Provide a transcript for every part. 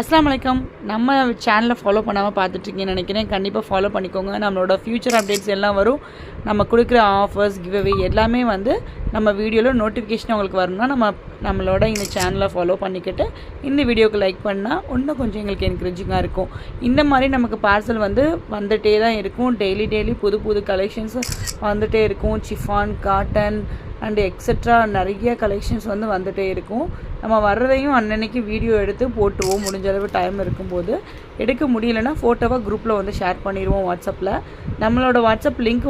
அஸ்ஸலாமு அலைக்கும். நம்ம சேனலை ஃபாலோ பண்ணாமல் பார்த்துட்ருக்கீங்கன்னு நினைக்கிறேன். கண்டிப்பாக ஃபாலோ பண்ணிக்கோங்க. நம்மளோட ஃப்யூச்சர் அப்டேட்ஸ் எல்லாம் வரும். நம்ம கொடுக்குற ஆஃபர்ஸ், கிவ்அவே எல்லாமே வந்து நம்ம வீடியோவில் நோட்டிஃபிகேஷன் உங்களுக்கு வரணும்னா நம்மளோட இந்த சேனலை ஃபாலோ பண்ணிக்கிட்டு இந்த வீடியோவுக்கு லைக் பண்ணால் இன்னும் கொஞ்சம் எங்களுக்கு என்கரேஜிங்காக இருக்கும். இந்த மாதிரி நமக்கு பார்சல் வந்துகிட்டே தான் இருக்கும். டெய்லி புது புது கலெக்ஷன்ஸ் வந்துகிட்டே இருக்கும். சிஃபான், காட்டன் அண்டு எக்ஸட்ரா நிறைய கலெக்ஷன்ஸ் வந்துகிட்டே இருக்கும். நம்ம வர்றதையும் அன்னன்னைக்கு வீடியோ எடுத்து போட்டுருவோம். முடிஞ்ச அளவு டைம் இருக்கும்போது. எடுக்க முடியலைன்னா ஃபோட்டோவாக குரூப்பில் ஷேர் பண்ணிடுவோம் வாட்ஸ்அப்பில். நம்மளோட வாட்ஸ்அப் லிங்க்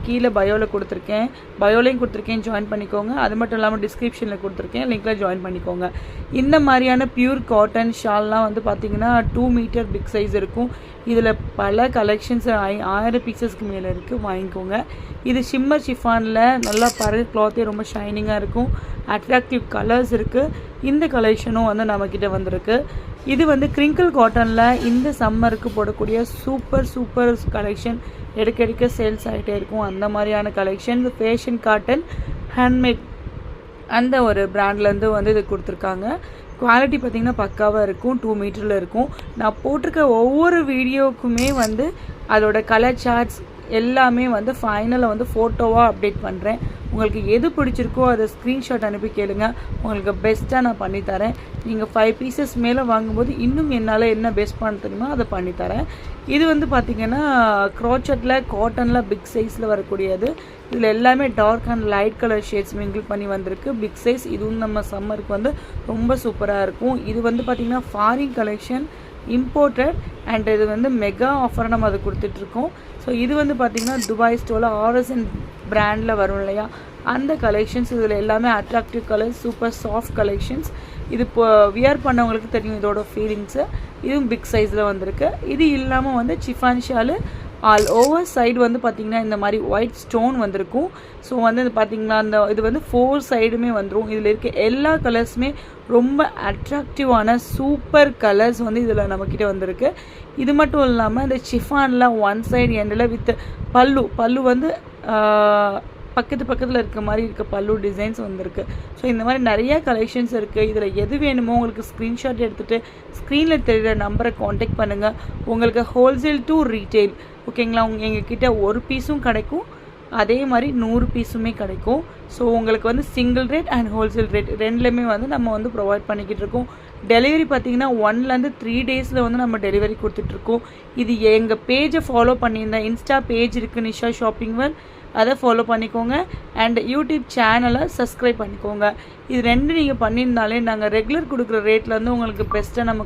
கீழே பயோவில் கொடுத்துருக்கேன். பயோலையும் கொடுத்துருக்கேன், ஜாயின் பண்ணிக்கோங்க. அது மட்டும் இல்லாமல் டிஸ்கிரிப்ஷனில் கொடுத்துருக்கேன், லிங்க்கில் ஜாயின் பண்ணிக்கோங்க. இந்த மாதிரியான பியூர் காட்டன் ஷால்லாம் பார்த்திங்கன்னா 2 மீட்டர் பிக் சைஸ் இருக்கும். இதில் பல கலெக்ஷன்ஸ் 1000 பீசஸ்க்கு மேலே இருக்குது, வாங்கிக்கோங்க. இது ஷிம்மர் ஷிஃபானில் நல்லா பரல் கிளாத்தே ரொம்ப ஷைனிங்காக இருக்கும். அட்ராக்டிவ் கலர்ஸ் இருக்குது. இந்த கலெக்ஷனும் நம்மக்கிட்ட வந்திருக்கு. இது கிரிங்கிள் காட்டனில் இந்த சம்மருக்கு போடக்கூடிய சூப்பர் கலெக்ஷன். எடுக்க சேல்ஸ் ஆகிட்டே இருக்கும். அந்த மாதிரியான கலெக்ஷன் ஃபேஷன் காட்டன் ஹேண்ட்மேட் அந்த ஒரு பிராண்ட்லேருந்து இது கொடுத்துருக்காங்க. குவாலிட்டி பார்த்திங்கன்னா பக்காவாக இருக்கும். 2 மீட்டரில் இருக்கும். நான் போட்டிருக்க ஒவ்வொரு வீடியோவுக்குமே அதோட கலர் சார்ட்ஸ் எல்லாமே ஃபைனலில் ஃபோட்டோவாக அப்டேட் பண்ணுறேன். உங்களுக்கு எது பிடிச்சிருக்கோ அதை ஸ்க்ரீன்ஷாட் அனுப்பி கேளுங்க. உங்களுக்கு பெஸ்ட்டாக நான் பண்ணித்தரேன். நீங்கள் 5 பீசஸ் மேலே வாங்கும்போது இன்னும் என்னால் என்ன பெஸ்ட் பண்ண தெரியுமோ அதை பண்ணித்தரேன். இது பார்த்திங்கன்னா க்ரோச்சட்டில் காட்டனில் பிக் சைஸில் வரக்கூடியது. இதில் எல்லாமே dark and light colour shades mingle பண்ணி வந்திருக்கு. Big size. இதுவும் நம்ம சம்மருக்கு ரொம்ப சூப்பராக இருக்கும். இது பார்த்திங்கன்னா ஃபாரின் கலெக்ஷன், இம்போர்ட்டட் அண்ட் இது மெகா ஆஃபர் நம்ம அதை கொடுத்துட்ருக்கோம். ஸோ இது பார்த்திங்கன்னா துபாய் ஸ்டோரில் RSN பிராண்டில் வரும் இல்லையா, அந்த கலெக்ஷன்ஸ். இதில் எல்லாமே attractive colours, super soft collections. இது இப்போ வியர் பண்ணவங்களுக்கு தெரியும் இதோட ஃபீலிங்ஸு. இதுவும் பிக் சைஸில் வந்திருக்கு. இது இல்லாமல் chiffon shawl all over side பார்த்திங்கன்னா இந்த மாதிரி ஒயிட் ஸ்டோன் வந்திருக்கும். ஸோ பார்த்திங்கன்னா இது 4 சைடுமே வந்துடும். இதில் இருக்க எல்லா கலர்ஸுமே ரொம்ப அட்ராக்டிவான சூப்பர் கலர்ஸ் இதில் நம்மக்கிட்ட வந்திருக்கு. இது மட்டும் இல்லாமல் இந்த சிஃபானில் 1 சைடு எண்டில் வித் பல்லு பக்கத்தில் இருக்க மாதிரி இருக்க பல்லு டிசைன்ஸ் வந்திருக்கு. ஸோ இந்த மாதிரி நிறையா கலெக்ஷன்ஸ் இருக்குது. இதில் எது வேணுமோ உங்களுக்கு ஸ்க்ரீன்ஷாட் எடுத்துகிட்டு ஸ்க்ரீனில் தெரிகிற நம்பரை காண்டாக்ட் பண்ணுங்கள். உங்களுக்கு ஹோல்சேல் டு ரீட்டெயில், ஓகேங்களா? எங்ககிட்ட 1 பீஸும் கிடைக்கும், அதே மாதிரி 100 பீஸுமே கிடைக்கும். ஸோ உங்களுக்கு single rate and wholesale rate ரெண்டுலேயுமே நம்ம ப்ரொவைட் பண்ணிக்கிட்டு இருக்கோம். டெலிவரி பார்த்திங்கன்னா 1 to 3 டேஸில் நம்ம டெலிவரி கொடுத்துட்ருக்கோம். இது எங்கள் பேஜை ஃபாலோ பண்ணியிருந்தேன். இன்ஸ்டா பேஜ் இருக்குது, நிஷா ஷாப்பிங் வேர்ல்ட், அதை ஃபாலோ பண்ணிக்கோங்க. அண்ட் யூடியூப் சேனலை சப்ஸ்கிரைப் பண்ணிக்கோங்க. இது 2 நீங்கள் பண்ணியிருந்தாலே நாங்கள் ரெகுலர் கொடுக்குற ரேட்லேருந்து உங்களுக்கு பெஸ்ட்டாக நம்ம